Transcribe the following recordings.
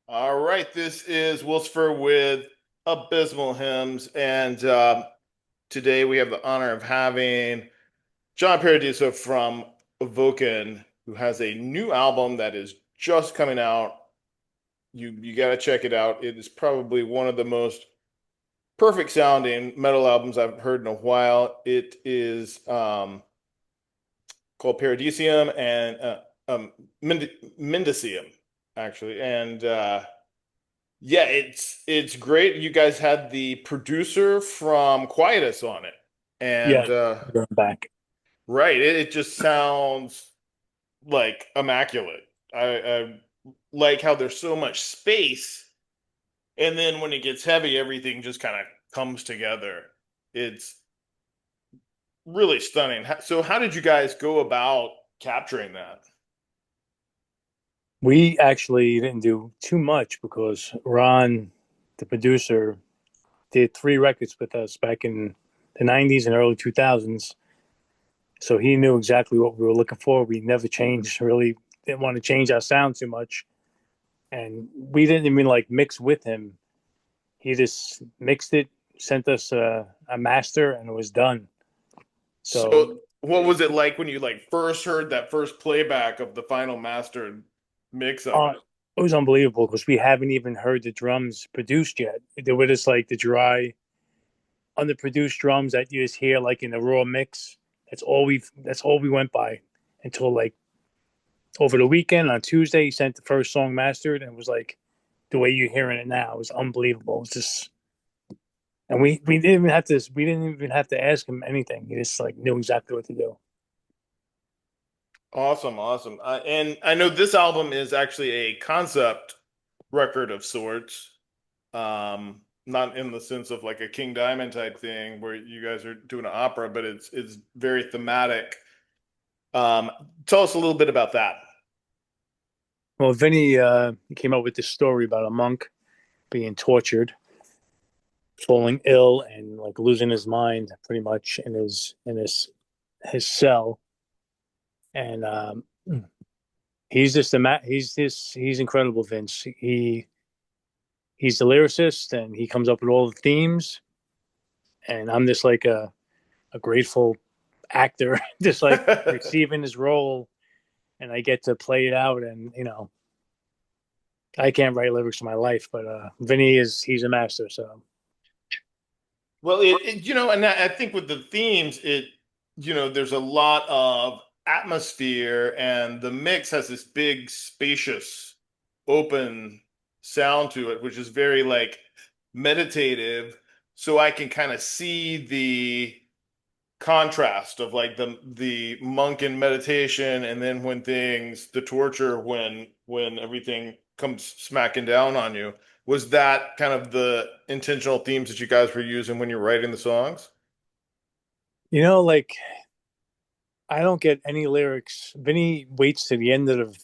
All right, this is Wilsfer with Abysmal Hymns, and today we have the honor of having John Paradiso from Evoken, who has a new album that is just coming out. You got to check it out. It is probably one of the most perfect sounding metal albums I've heard in a while. It is called Paradisium and Mendacium, actually, and yeah, it's great. You guys had the producer from Quietus on it. Yeah, And going back. right, it just sounds like immaculate. I like how there's so much space, and then when it gets heavy, everything just kind of comes together. It's really stunning. So how did you guys go about capturing that? We actually didn't do too much because Ron, the producer, did 3 records with us back in the 90s and early 2000s. So he knew exactly what we were looking for. We never changed, really didn't want to change our sound too much. And we didn't even like mix with him. He just mixed it, sent us a master, and it was done. So So what was it like when you like first heard that first playback of the final mastered mix of uh, it? it was unbelievable because we haven't even heard the drums produced yet. They were just like the dry, underproduced drums that you just hear like in the raw mix. That's all we went by until like over the weekend on Tuesday. He sent the first song mastered, and it was like the way you're hearing it now. It was unbelievable. It was just, and we didn't even have to ask him anything. He just like knew exactly what to do. Awesome, awesome. And I know this album is actually a concept record of sorts. Not in the sense of like a King Diamond type thing where you guys are doing an opera, but it's very thematic. Um, Tell us a little bit about that. Well, Vinny came up with this story about a monk being tortured, falling ill, and like losing his mind pretty much in his cell. And he's incredible, Vince. He's the lyricist, and he comes up with all the themes. And I'm just like a grateful actor, just like receiving his role, and I get to play it out. And I can't write lyrics in my life, but Vinny he's a master. So Well, and I think with the themes, there's a lot of atmosphere, and the mix has this big, spacious, open sound to it, which is very like meditative. So I can kind of see the contrast of like the monk in meditation, and then the torture when everything comes smacking down on you. Was that kind of the intentional themes that you guys were using when you're writing the songs? like I don't get any lyrics. Vinny waits to the end of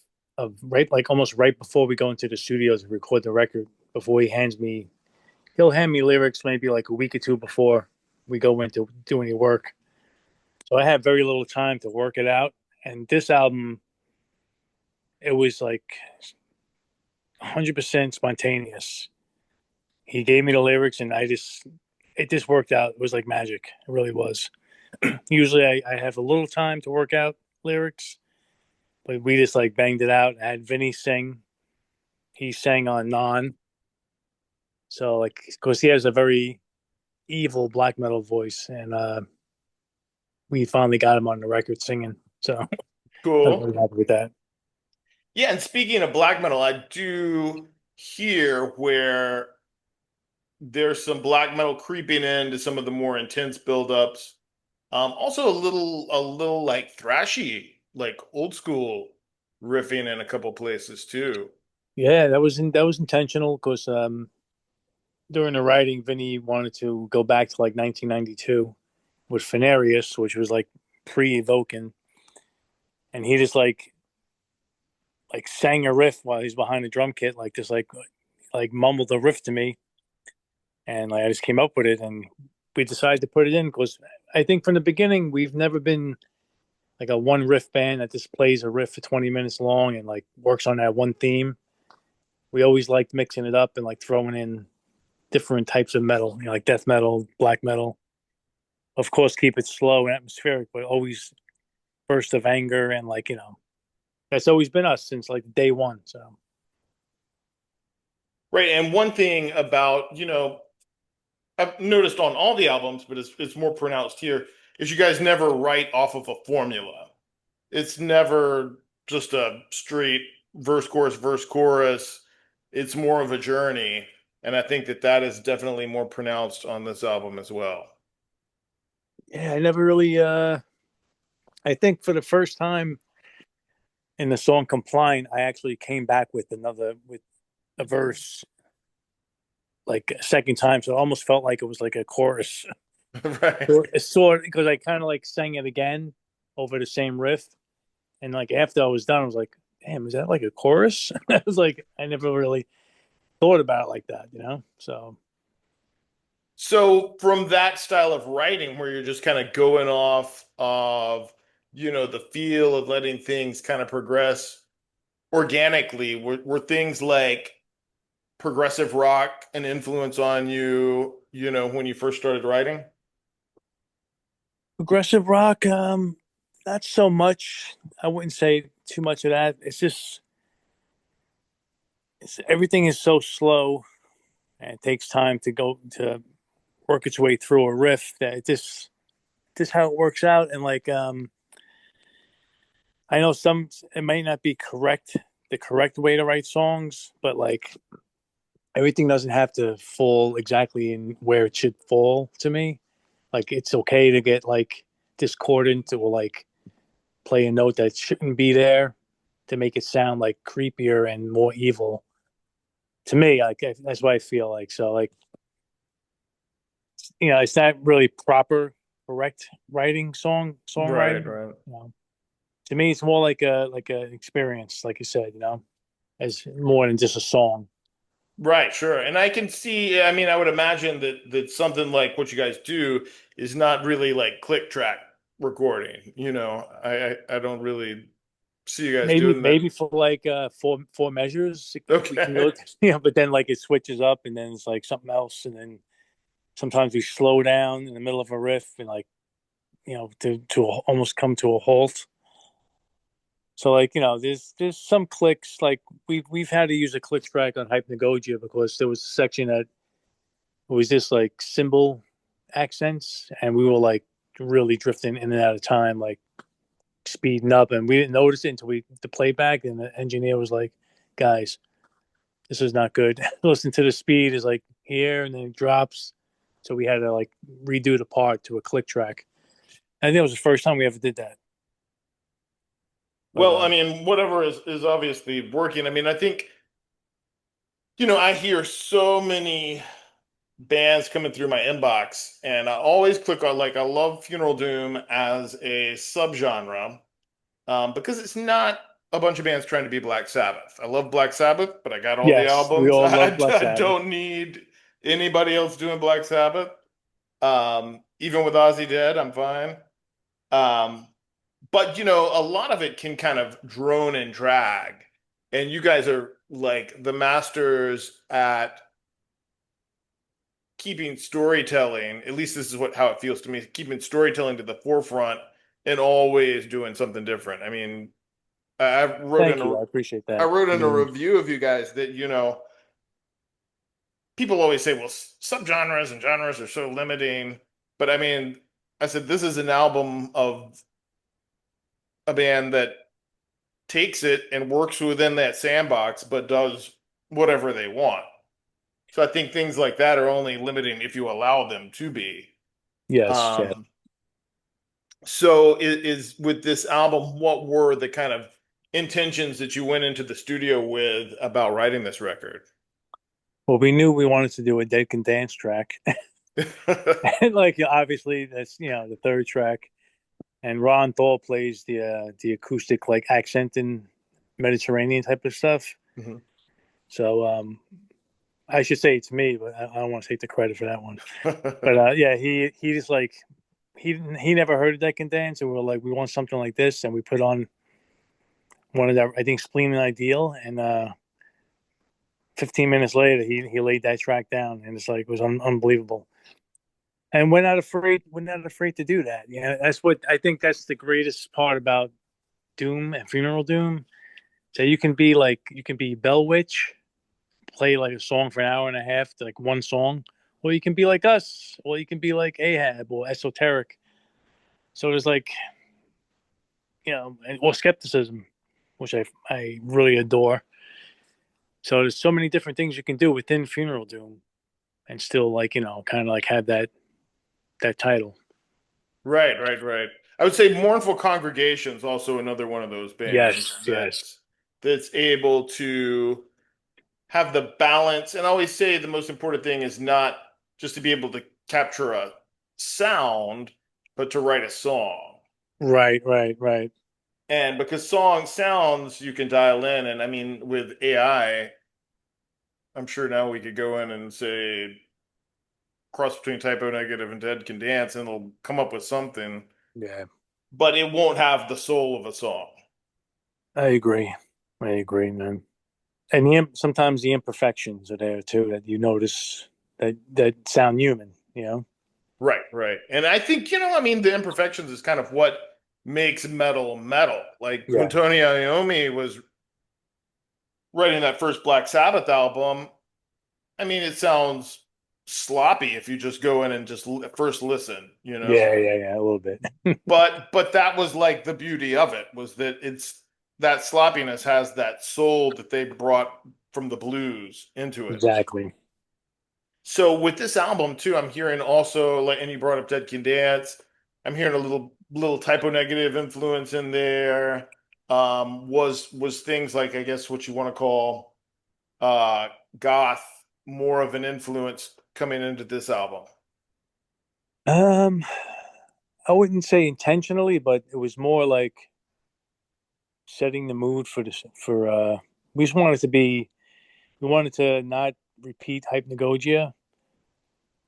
right, like almost right before we go into the studio to record the record. Before he'll hand me lyrics maybe like a week or two before we go in to do any work. So I have very little time to work it out. And this album, it was like 100% spontaneous. He gave me the lyrics, and it just worked out. It was like magic. It really was. Usually I have a little time to work out lyrics, but we just like banged it out. I had Vinny sing. He sang on Non. So like, because he has a very evil black metal voice, and we finally got him on the record singing. So I'm Cool. really happy with that. Yeah, and speaking of black metal, I do hear where there's some black metal creeping into some of the more intense buildups. Also a little like thrashy, like old school riffing in a couple places too. Yeah, that was intentional because during the writing, Vinny wanted to go back to like 1992 with Fenarius, which was like pre-Evoken, and he just like sang a riff while he's behind the drum kit, like just like mumbled a riff to me, and like I just came up with it, and we decided to put it in because I think from the beginning we've never been like a one riff band that just plays a riff for 20 minutes long and like works on that one theme. we always liked mixing it up and like throwing in different types of metal, like death metal, black metal. Of course, keep it slow and atmospheric, but always burst of anger and like that's always been us since like day one. So Right. And one thing about, I've noticed on all the albums, but it's more pronounced here, is you guys never write off of a formula. It's never just a straight verse, chorus. It's more of a journey. And I think that that is definitely more pronounced on this album as well. yeah, I never really. I think for the first time in the song "Compliant," I actually came back with a verse like a second time, so it almost felt like it was like a chorus. Right. It's sort because I kind of like sang it again over the same riff, and like after I was done, I was like, "Damn, is that like a chorus?" I was like, I never really thought about it like that. So So from that style of writing where you're just kind of going off of, the feel of letting things kind of progress organically, were things like progressive rock an influence on you, when you first started writing? progressive rock, not so much. I wouldn't say too much of that. Everything is so slow, and it takes time to go to work its way through a riff that just how it works out. And like I know some it might not be the correct way to write songs, but like everything doesn't have to fall exactly in where it should fall to me. Like it's okay to get like discordant or like play a note that shouldn't be there to make it sound like creepier and more evil to me. Like that's what I feel like. So like it's not really proper, correct writing Right, songwriting. right. To me, it's more like an experience, like you said. As more than just a song. Right, sure. And I can see, I mean, I would imagine that something like what you guys do is not really like click track recording. I don't really see you guys Maybe doing that. maybe for like four measures we can Okay. go, but then like it switches up and then it's like something else, and then sometimes we slow down in the middle of a riff and like to almost come to a halt. So like there's some clicks like we've had to use a click track on Hypnagogia because there was a section that was just like cymbal accents, and we were like really drifting in and out of time, like speeding up, and we didn't notice it until the playback, and the engineer was like, "Guys, this is not good. Listen to the speed is like here, and then it drops." So we had to like redo the part to a click track. I think it was the first time we ever did that. But Well, I mean, whatever is obviously working. I mean, I think, I hear so many bands coming through my inbox, and I always click on, like, I love Funeral Doom as a subgenre, because it's not a bunch of bands trying to be Black Sabbath. I love Black Sabbath, but I got all the yes, we albums. all love Black I Sabbath. don't need anybody else doing Black Sabbath. Even with Ozzy dead, I'm fine. Um, but a lot of it can kind of drone and drag. And you guys are like the masters at keeping storytelling, at least this is how it feels to me, keeping storytelling to the forefront and always doing something different. I mean, I wrote in Thank a you. I appreciate I that. wrote I in a mean, review of you guys that, people always say, well, subgenres and genres are so limiting. But I mean, I said this is an album of a band that takes it and works within that sandbox, but does whatever they want. So I think things like that are only limiting if you allow them to be. yes, yeah. Um, so is with this album, what were the kind of intentions that you went into the studio with about writing this record? Well, we knew we wanted to do a Dead Can Dance track, and like obviously that's the third track, and Ron Thal plays the acoustic like accent and Mediterranean type of stuff. Mhm. So I should say it's me, but I don't want to take the credit for that one. But yeah, he just like he never heard of Deck and Dance, and we were like, we want something like this, and we put on one of that I think Spleen and Ideal, and 15 minutes later, he laid that track down, and it's like it was unbelievable. And we're not afraid. We're not afraid to do that. Yeah, that's what I think. That's the greatest part about Doom and Funeral Doom. So you can be Bell Witch, play like a song for an hour and a half, to like one song, or you can be like us, or you can be like Ahab or Esoteric. So there's like or Skepticism, which I really adore. So there's so many different things you can do within Funeral Doom, and still like kind of like have that title. Right, right, right. I would say Mournful Congregation's also another one of those bands Yes, yes, that's able to have the balance. And I always say the most important thing is not just to be able to capture a sound, but to write a song. right, right, right. And because song sounds you can dial in, and I mean with AI, I'm sure now we could go in and say cross between typo negative and dead can dance, and it'll come up with something, Yeah, but it won't have the soul of a song. I agree. I agree, man. And sometimes the imperfections are there too that you notice that sound human. Right, right. And I think, I mean, the imperfections is kind of what makes metal metal. Like when Yeah, Tony Iommi was writing that first Black Sabbath album, I mean, it sounds sloppy if you just go in and just first listen. yeah, yeah, yeah, a little bit. But that was like the beauty of it was that it's that sloppiness has that soul that they brought from the blues into it. Exactly. So with this album too, I'm hearing also like, and you brought up Dead Can Dance. I'm hearing a little typo negative influence in there. Was things like I guess what you want to call uh goth more of an influence coming into this album? Um, I wouldn't say intentionally, but it was more like setting the mood for this. We just wanted to be. We wanted to not repeat Hypnagogia,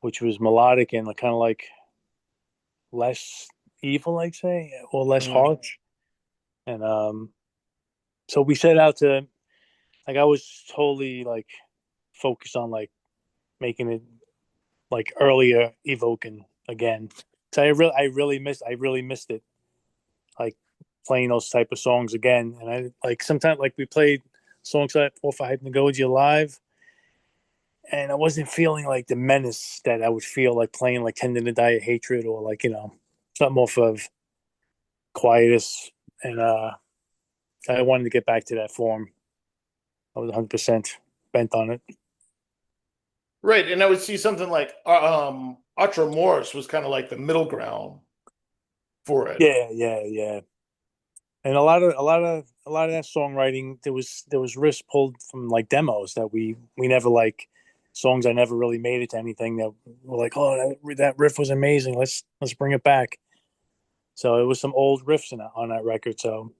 which was melodic and kind of like less evil, I'd say, or less Mhm. harsh. And so we set out to I was totally like focused on like making it like earlier Evoken again. So I really missed it. Like playing those type of songs again. And I like sometimes like we played songs like off of Hypnagogia live, and I wasn't feeling like the menace that I would feel like playing like Tendon to Die of Hatred, or like something off of Quietus. And I wanted to get back to that form. I was 100% bent on it. Right, and I would see something like Atra Morris was kind of like the middle ground for it. Yeah, yeah, yeah. And a lot of that songwriting, there was riffs pulled from like demos that we never like, songs I never really made it to anything, that were like, oh, that riff was amazing, let's bring it back. So it was some old riffs on that record. So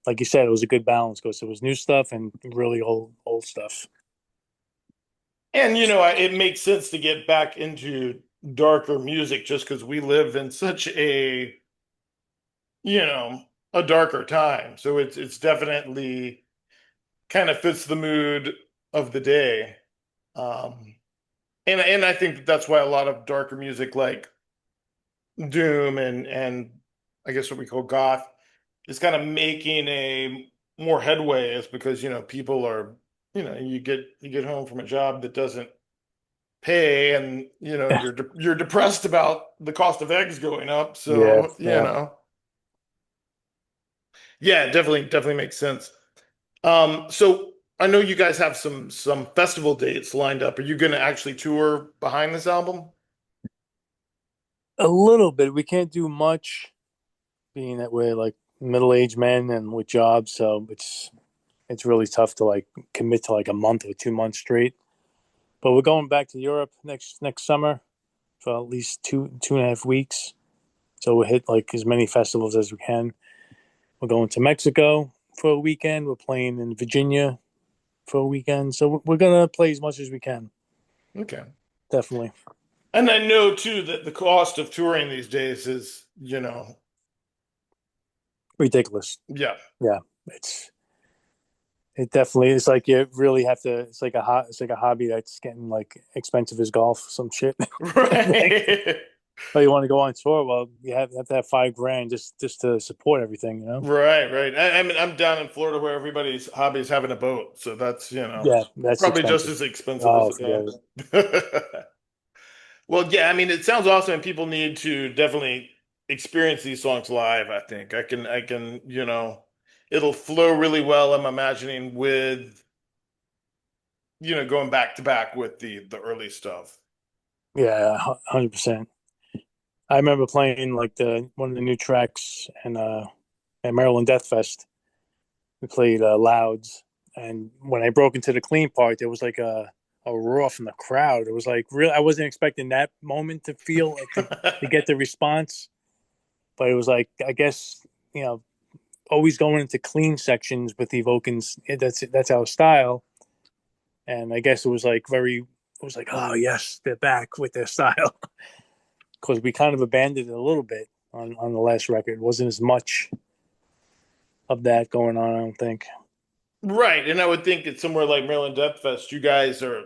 like you said, it was a good balance because it was new stuff and really old stuff. And it makes sense to get back into darker music just because we live in such you know, a darker time. So it's definitely kind of fits the mood of the day. Um, and I think that's why a lot of darker music like Doom and I guess what we call goth is kind of making a more headway is because people are you get home from a job that doesn't pay and you're depressed about the cost of eggs going up, Yeah, so yeah. yeah, definitely makes sense. So I know you guys have some festival dates lined up. Are you going to actually tour behind this album? A little bit. We can't do much, being that we're like middle-aged men and with jobs, so it's really tough to like commit to like a month or 2 months straight. But we're going back to Europe next summer for at least 2.5 weeks. So we'll hit like as many festivals as we can. We're going to Mexico for a weekend. We're playing in Virginia for a weekend. So we're gonna play as much as we can. Okay. Definitely And I know too that the cost of touring these days is, ridiculous. yeah. Yeah, it's It definitely is like you really have to. It's like a hobby that's getting like expensive as golf, some shit. Like, Right. oh, you want to go on tour? Well, you have to have 5 grand just to support everything, you know? Right, right. I mean, I'm down in Florida where everybody's hobby is having a boat, so that's, Yeah, that's probably just expensive. as expensive as Oh, a forget band. it. Well, yeah, I mean, it sounds awesome, and people need to definitely experience these songs live, I think. It'll flow really well, I'm imagining, with, going back to back with the early stuff. Yeah, 100%. I remember playing like the one of the new tracks and at Maryland Death Fest. We played Louds, and when I broke into the clean part, there was like a roar from the crowd. It was like real. I wasn't expecting that moment to feel like to get the response, but it was like I guess you know always going into clean sections with the Evokens. That's our style, and I guess it was like very. It was like, oh yes, they're back with their style because we kind of abandoned it a little bit on the last record. It wasn't as much of that going on. I don't think. Right, and I would think that somewhere like Maryland Death Fest, you guys are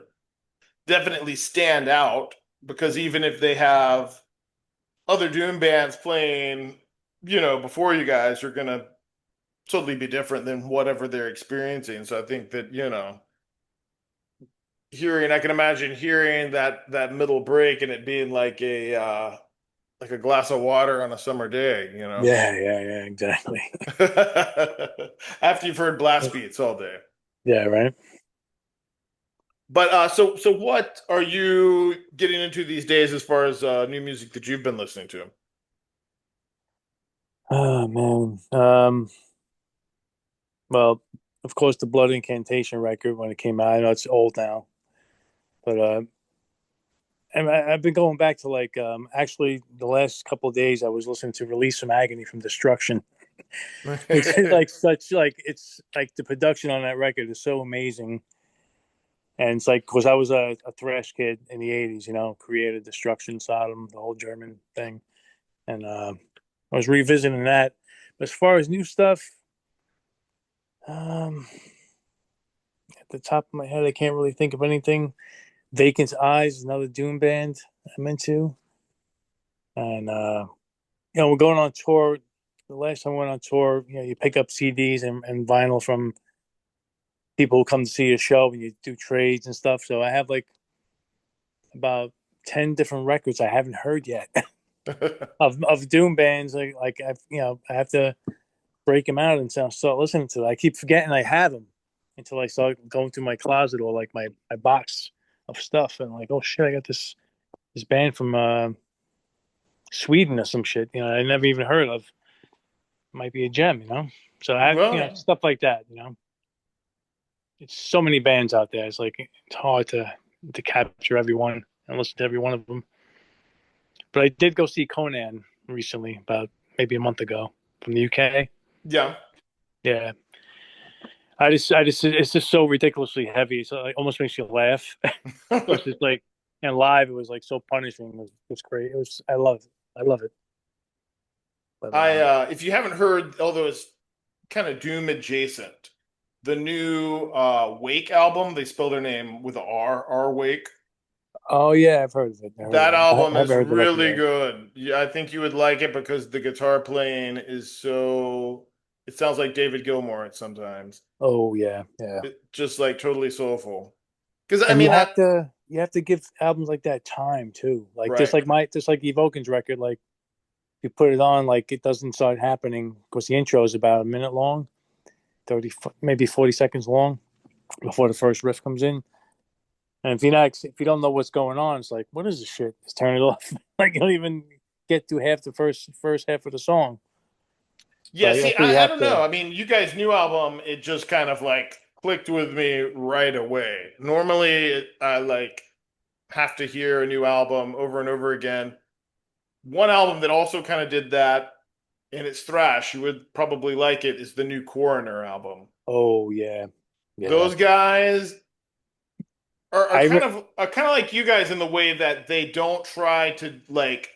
definitely stand out because even if they have other Doom bands playing, before you guys are gonna totally be different than whatever they're experiencing. So I think that, I can imagine hearing that middle break and it being like a glass of water on a summer day. Yeah, exactly. After you've heard blast beats all day. Yeah, right. But so what are you getting into these days as far as new music that you've been listening to? Oh man. Well, of course, the Blood Incantation record when it came out. I know it's old now, but and I've been going back to like actually the last couple of days. I was listening to Release from Agony from Destruction, which is like such like it's like the production on that record is so amazing. And it's like because I was a thrash kid in the '80s, created Destruction, Sodom, the whole German thing, and I was revisiting that. But as far as new stuff, um, at the top of my head, I can't really think of anything. Vacant's Eyes, another Doom band I'm into, and we're going on tour. The last time we went on tour, you pick up CDs and vinyl from people who come to see a show, and you do trades and stuff. So I have like about 10 different records I haven't heard yet of Doom bands. I have to break them out and start listening to it. I keep forgetting I have them until I start going through my closet or like my box of stuff and like, oh shit, I got this band from Sweden or some shit. I never even heard of. Might be a gem. So I have Well, stuff like that. It's so many bands out there. It's like it's hard to capture everyone and listen to every one of them. But I did go see Conan recently, about maybe a month ago from the UK. yeah. Yeah, it's just so ridiculously heavy. So it almost makes you laugh. Plus, it's like, and live, it was like so punishing. It was great. I love it. I love it. But If you haven't heard, although it's kind of Doom adjacent, the new Wake album, they spell their name with a R Wake. oh yeah, I've heard of it. I heard of That it. I album haven't is heard the record really yet. good. Yeah, I think you would like it because the guitar playing is so, it sounds like David Gilmour at sometimes. Oh yeah, yeah. Just like totally soulful. Because I And mean, you have to give albums like that time too. Like right. just like Evoken's record. Like you put it on, like it doesn't start happening because the intro is about a minute long, 30 maybe 40 seconds long before the first riff comes in. And if you don't know what's going on, it's like, what is this shit? Just turn it off. Like you don't even get to half the first half of the song. Yeah, But see, that's what you I have don't know. to. I mean, you guys' new album, it just kind of like clicked with me right away. Normally, I like have to hear a new album over and over again. One album that also kind of did that, and it's thrash, you would probably like it, is the new Coroner album. Oh yeah, yeah. Those guys are I kind re- of like you guys in the way that they don't try to like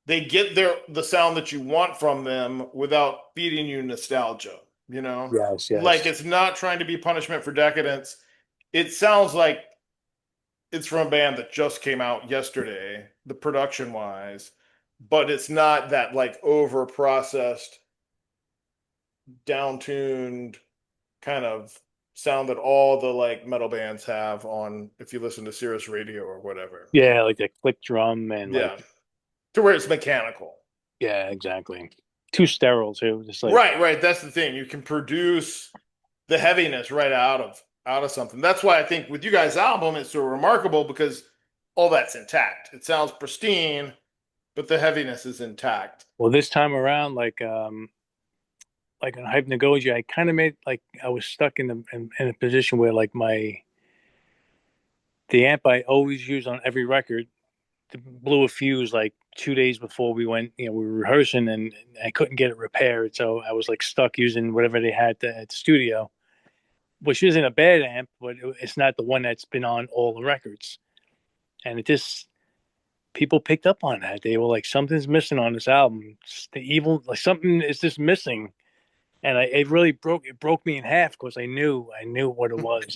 they get the sound that you want from them without feeding you nostalgia. you know? Yes, Like yes. it's not trying to be punishment for decadence. It sounds like it's from a band that just came out yesterday, the production wise, but it's not that like over processed, down tuned kind of sound that all the like metal bands have on if you listen to Sirius Radio or whatever. Yeah, like the click drum and Yeah. like, To where it's mechanical. yeah, exactly. Too sterile too. Just like, Right, right. That's the thing. You can produce the heaviness right out of something. That's why I think with you guys' album it's so remarkable because all that's intact. It sounds pristine, but the heaviness is intact. well, this time around, like on Hypnagogia, I kind of made like I was stuck in a position where like the amp I always use on every record blew a fuse like 2 days before we went. We were rehearsing and I couldn't get it repaired, so I was like stuck using whatever they had at the studio, which isn't a bad amp, but it's not the one that's been on all the records. And it just people picked up on that. They were like, something's missing on this album. It's the evil, like something is just missing. And it really broke me in half because I knew what it was.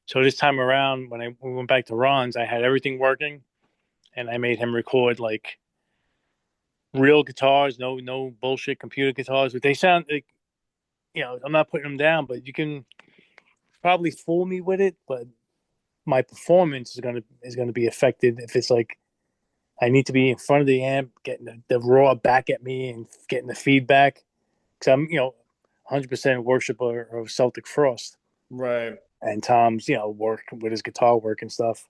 So this time around, when we went back to Ron's, I had everything working, and I made him record like real guitars, no bullshit computer guitars. But they sound like, I'm not putting them down, but you can probably fool me with it. But my performance is gonna be affected if it's like I need to be in front of the amp, getting the raw back at me and getting the feedback. Because I'm 100% worshiper of Celtic Frost Right. and Tom's work with his guitar work and stuff.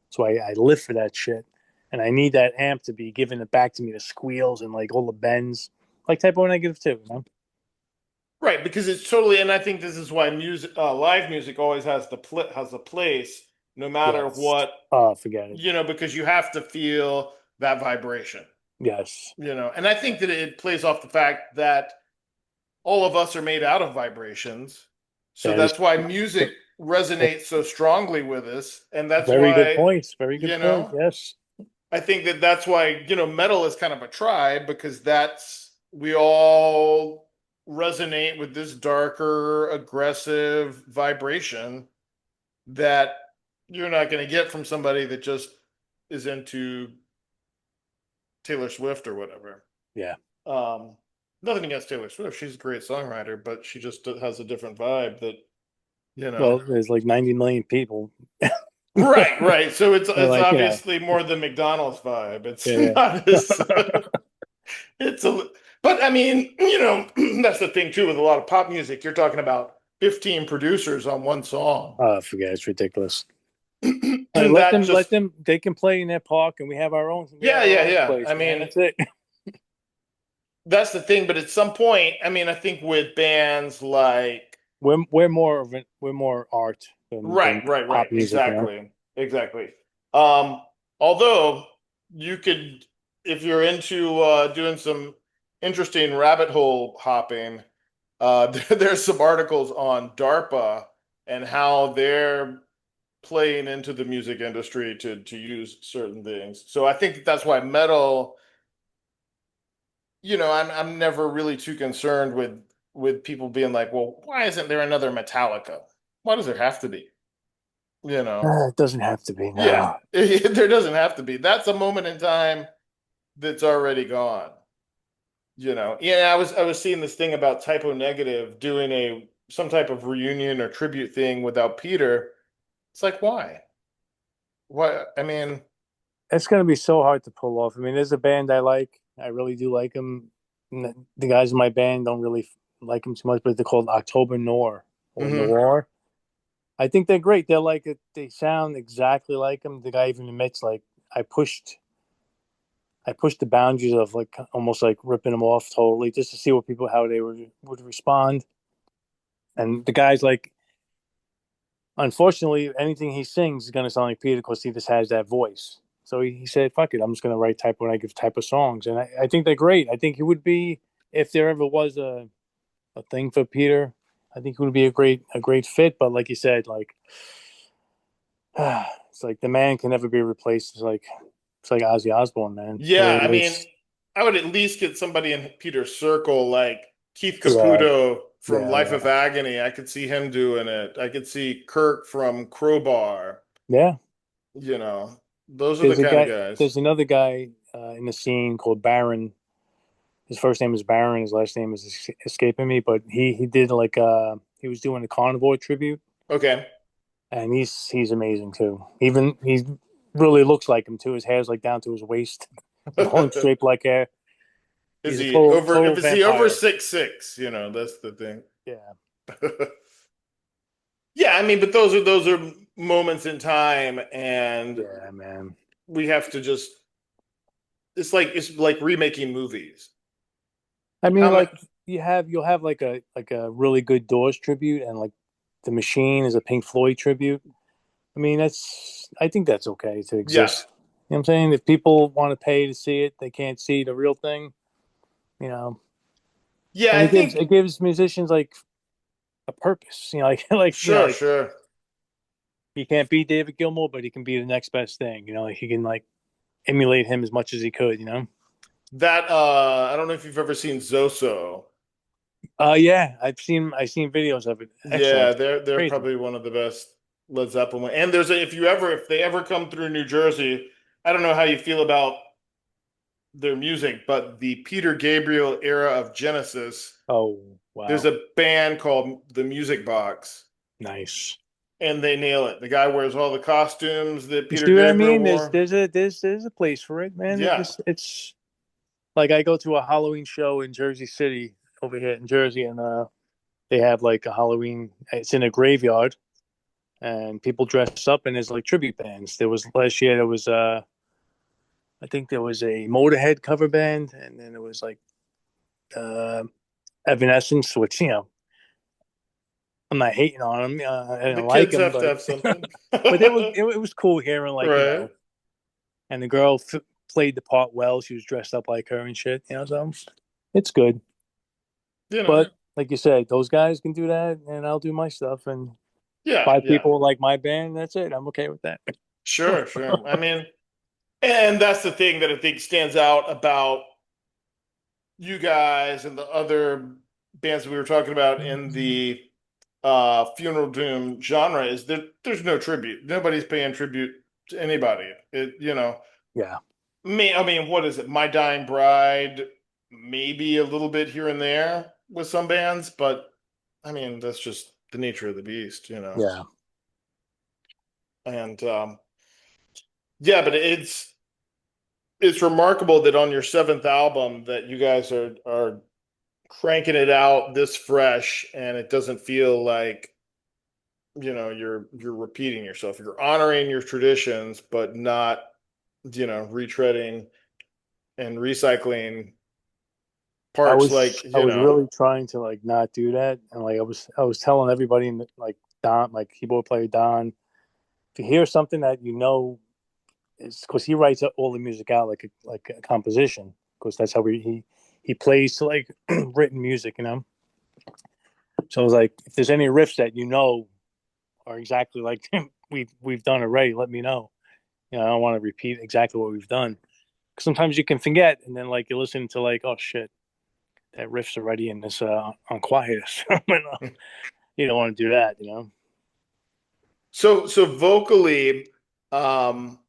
So I live for that shit, and I need that amp to be giving it back to me, the squeals and like all the bends, like Type O Negative too. Right, because it's totally, and I think this is why music, live music, always has a place, no matter Yes. what, Oh, forget it. because you have to feel that vibration, Yes. and I think that it plays off the fact that all of us are made out of vibrations, so That is that's why music resonates so strongly with us, and that's very good why, points. Very good you point. know, Yes. I think that that's why, metal is kind of a tribe because we all resonate with this darker, aggressive vibration that you're not going to get from somebody that just is into Taylor Swift or whatever. Yeah. Um, Nothing against Taylor Swift. She's a great songwriter, but she just has a different vibe that, you know. Well, there's like 90 million people. Right, right. So it's Like, obviously more the McDonald's vibe. It's yeah. not as it's a, but I mean, that's the thing too with a lot of pop music. You're talking about 15 producers on one song. Oh, forget it. It's ridiculous. All right, And let that them let just, them. They can play in their park, and we have our own. We have yeah, our yeah, own yeah. place, I man. mean, That's it. that's the thing. But at some point, I mean, I think with bands like, We're more art than right, right, right, pop music. exactly, exactly. Um, Although you could, if you're into doing some interesting rabbit hole hopping, there's some articles on DARPA and how they're playing into the music industry to use certain things. So I think that's why metal, I'm never really too concerned with people being like, well, why isn't there another Metallica? Why does there have to be? You know? It doesn't have to be Yeah, now. there doesn't have to be. That's a moment in time that's already gone. Yeah, I was seeing this thing about Typo Negative doing some type of reunion or tribute thing without Peter. It's like, why? What? I mean, It's gonna be so hard to pull off. I mean, there's a band I like. I really do like them. The guys in my band don't really like them too much, but they're called October Noir or mhm. Noir. I think they're great. They're like they sound exactly like them. The guy even admits like I pushed I pushed the boundaries of like almost like ripping them off totally just to see what people how they would respond. And the guy's like, unfortunately, anything he sings is gonna sound like Peter because he just has that voice. So he said, "Fuck it, I'm just gonna write type when I give type of songs," and I think they're great. I think he would be if there ever was a thing for Peter. I think it would be a great fit. But like you said, like it's like the man can never be replaced. It's like Ozzy Osbourne, man. Yeah, Really I mean, is. I would at least get somebody in Peter's circle like Keith Yeah, Caputo. from Yeah, Life yeah, of Agony. I could see him doing it. I could see Kirk from Crowbar. yeah. You know, those are the There's a kind of guy. guys. There's another guy in the scene called Baron. His first name is Baron. His last name is escaping me. But he did like he was doing a carnivore tribute, Okay. and he's amazing too. Even he really looks like him too. His hair's like down to his waist, long straight black hair. Is He's a he over, total if is he over vampire. 6'6", that's the thing. Yeah, Yeah, I mean, but those are moments in time, and yeah, man. we have to just, it's like remaking movies. I How mean, much? like you'll have like a really good Doors tribute, and like the Machine is a Pink Floyd tribute. I mean, I think that's okay to exist. Yes. You know what I'm saying? If people want to pay to see it, they can't see the real thing, you know. Yeah, And I think, it gives musicians like a purpose, you know, sure, like sure. he can't be David Gilmour, but he can be the next best thing, you know, like he can like emulate him as much as he could, you know. That I don't know if you've ever seen Zoso. Yeah, I've seen videos of it. Yeah, Excellent, they're crazy. probably one of the best Led Zeppelin. And if they ever come through New Jersey, I don't know how you feel about their music, but the Peter Gabriel era of Genesis, Oh there's wow, a band called The Music Box, nice. and they nail it. The guy wears all the costumes that You Peter see what I Gabriel mean? wore. There's a place for it, man. Yeah. It's like I go to a Halloween show in Jersey City over here in Jersey, and they have like a Halloween. It's in a graveyard, and people dress up, and there's like tribute bands. There was last year. There was I think there was a Motorhead cover band, and then there was like uh, Evanescence, which you know I'm not hating on them. I The didn't like kids them, have to have something. but it was cool hearing like you Right. know, and the girl played the part well. She was dressed up like her and shit. You know, so it's good. You know. But like you said, those guys can do that, and I'll do my stuff. And Yeah, five yeah. people like my band, that's it. I'm okay with that. Sure, sure. I mean, and that's the thing that I think stands out about you guys and the other bands that we were talking about in the funeral doom genre is that there's no tribute. Nobody's paying tribute to anybody. Yeah, I mean, what is it? My Dying Bride, maybe a little bit here and there with some bands, but I mean, that's just the nature of the beast. yeah. And yeah, but it's remarkable that on your seventh album that you guys are cranking it out this fresh, and it doesn't feel like you're repeating yourself. You're honoring your traditions, but not retreading and recycling parts like I was really trying to like not do that, and like I was telling everybody in the, like Don, like keyboard player Don, if you hear something that you know is because he writes all the music out like a composition because that's how he plays to like written music, you know. So it was like if there's any riffs that you know are exactly like we've done already, let me know. You know, I don't want to repeat exactly what we've done. Sometimes you can forget, and then like you listen to like, oh shit, that riff's already in this on Quietus. You don't want to do that, you know. so vocally, um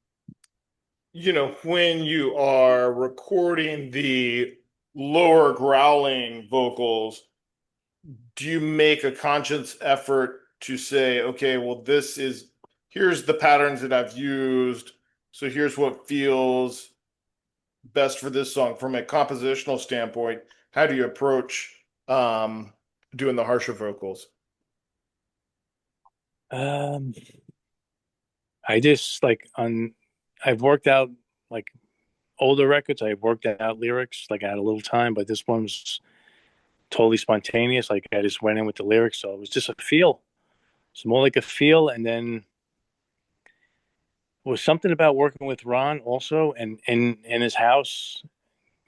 when you are recording the lower growling vocals, do you make a conscious effort to say, okay, well, here's the patterns that I've used, so here's what feels best for this song from a compositional standpoint? How do you approach doing the harsher vocals? Um, I just like on I've worked out like older records. I've worked out lyrics like I had a little time, but this one was totally spontaneous. Like I just went in with the lyrics, so it was just a feel. It's more like a feel, and then was something about working with Ron also, and in his house.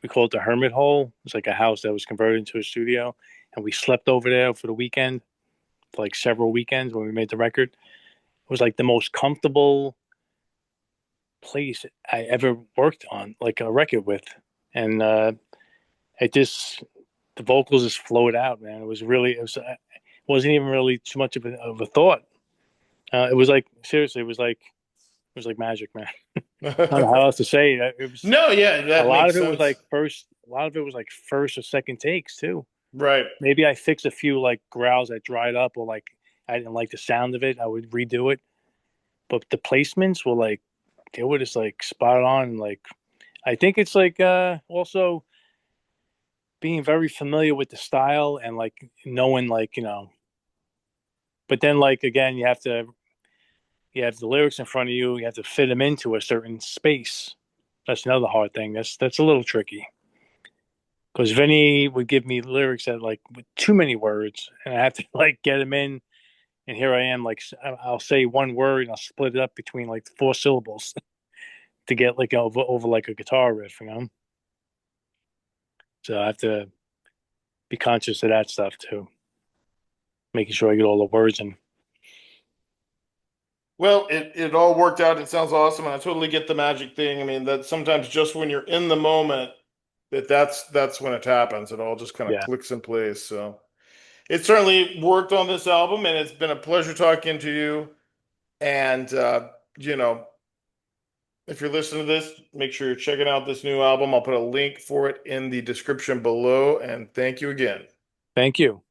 We call it the Hermit Hole. It's like a house that was converted into a studio, and we slept over there for the weekend, for like several weekends when we made the record. It was like the most comfortable place I ever worked on, like a record with, and it just the vocals just flowed out, man. It wasn't even really too much of a thought. It was like seriously, it was like magic, man. I don't know how else to say it. It was No, yeah, a that lot makes of it was sense. like a lot of it was like first or second takes too. Right. Maybe I fixed a few like growls that dried up, or like I didn't like the sound of it. I would redo it, but the placements were like they were just like spot on. Like I think it's like also being very familiar with the style and like knowing like but then like again you have the lyrics in front of you, you have to fit them into a certain space. That's another hard thing. That's a little tricky because Vinny would give me lyrics that like with too many words, and I have to like get them in. And here I am, like I'll say one word and I'll split it up between like four syllables to get like over like a guitar riff, you know. So I have to be conscious of that stuff too, making sure I get all the words in. Well, it all worked out. It sounds awesome, and I totally get the magic thing. I mean, that sometimes just when you're in the moment, that's when it happens. It all just kind of Yeah, clicks in place. So it certainly worked on this album, and it's been a pleasure talking to you. And you know, if you're listening to this, make sure you're checking out this new album. I'll put a link for it in the description below. And thank you again. thank you.